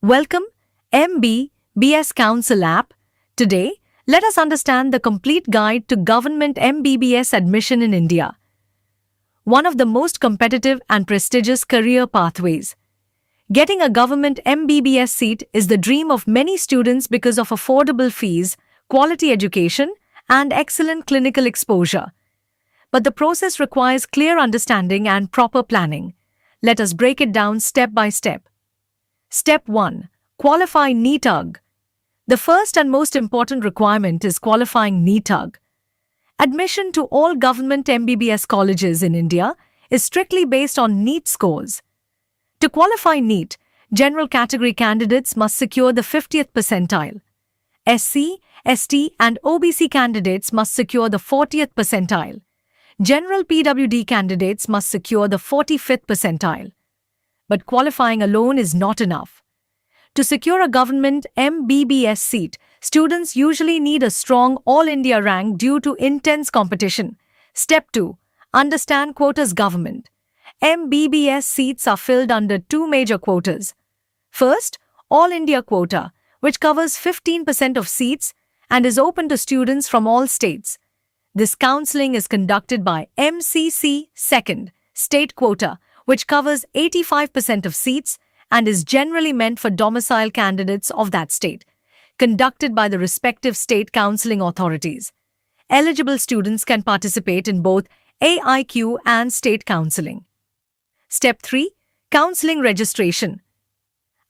Welcome, MBBSCouncil app. Today, let us understand the complete guide to Government MBBS admission in India, one of the most competitive and prestigious career pathways. Getting a Government MBBS seat is the dream of many students because of affordable fees, quality education, and excellent clinical exposure. But the process requires clear understanding and proper planning. Let us break it down step by step. Step 1. Qualify NEET-UG. The first and most important requirement is qualifying NEET-UG. Admission to all government MBBS colleges in India is strictly based on NEET scores. To qualify NEET, general category candidates must secure the 50th percentile. SC, ST and OBC candidates must secure the 40th percentile. General PWD candidates must secure the 45th percentile. But qualifying alone is not enough. To secure a government MBBS seat, students usually need a strong All India rank due to intense competition. Step 2. Understand quotas. Government MBBS seats are filled under two major quotas. First, All India quota, which covers 15% of seats and is open to students from all states. This counselling is conducted by MCC. Second, state quota, which covers 85% of seats and is generally meant for domicile candidates of that state, conducted by the respective state counselling authorities. Eligible students can participate in both AIQ and state counselling. Step 3. Counselling registration.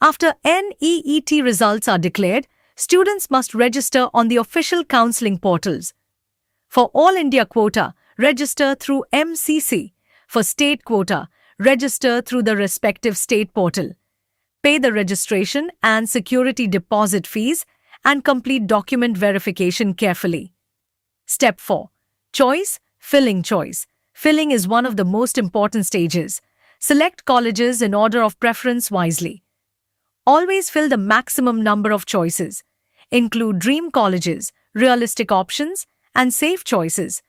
After NEET results are declared, students must register on the official counselling portals. For All India quota, register through MCC. For state quota, register through the respective state portal. Pay the registration and security deposit fees and complete document verification carefully. Step 4. Choice, filling. Choice. Filling is one of the most important stages. Select colleges in order of preference wisely. Always fill the maximum number of choices. Include dream colleges, realistic options, and safe choices.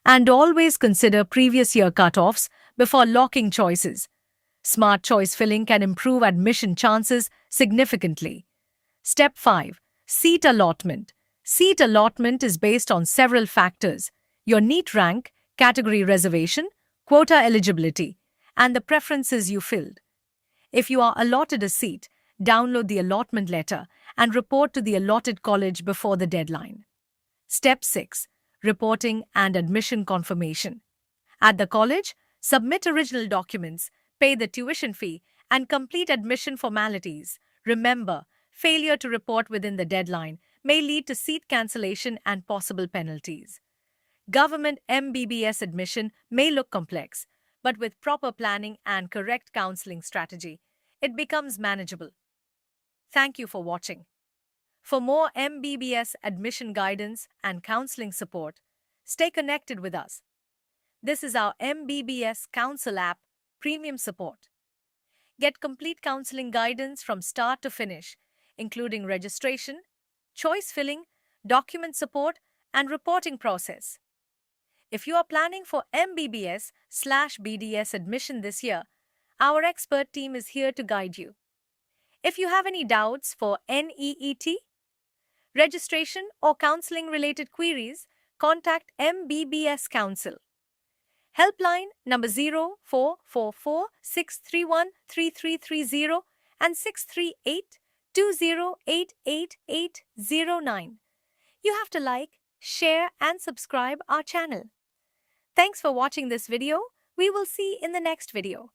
And always consider previous year cutoffs before locking choices. Smart choice filling can improve admission chances significantly. Step 5. Seat allotment. Seat allotment is based on several factors: your NEET rank, category reservation, quota eligibility, and the preferences you filled. If you are allotted a seat, download the allotment letter and report to the allotted college before the deadline. Step 6. Reporting and admission confirmation. At the college, submit original documents, pay the tuition fee, and complete admission formalities. Remember, failure to report within the deadline may lead to seat cancellation and possible penalties. Government MBBS admission may look complex, but with proper planning and correct counseling strategy, it becomes manageable. Thank you for watching. For more MBBS admission guidance and counseling support, stay connected with us. This is our MBBSCouncil app, premium support. Get complete counseling guidance from start to finish, including registration, choice filling, document support, and reporting process. If you are planning for MBBS/BDS admission this year, our expert team is here to guide you. If you have any doubts for NEET, registration, or counseling-related queries, contact MBBSCouncil. Helpline number 0444-631-3330 and 638-2088-809. You have to like, share, and subscribe our channel. Thanks for watching this video. We will see in the next video.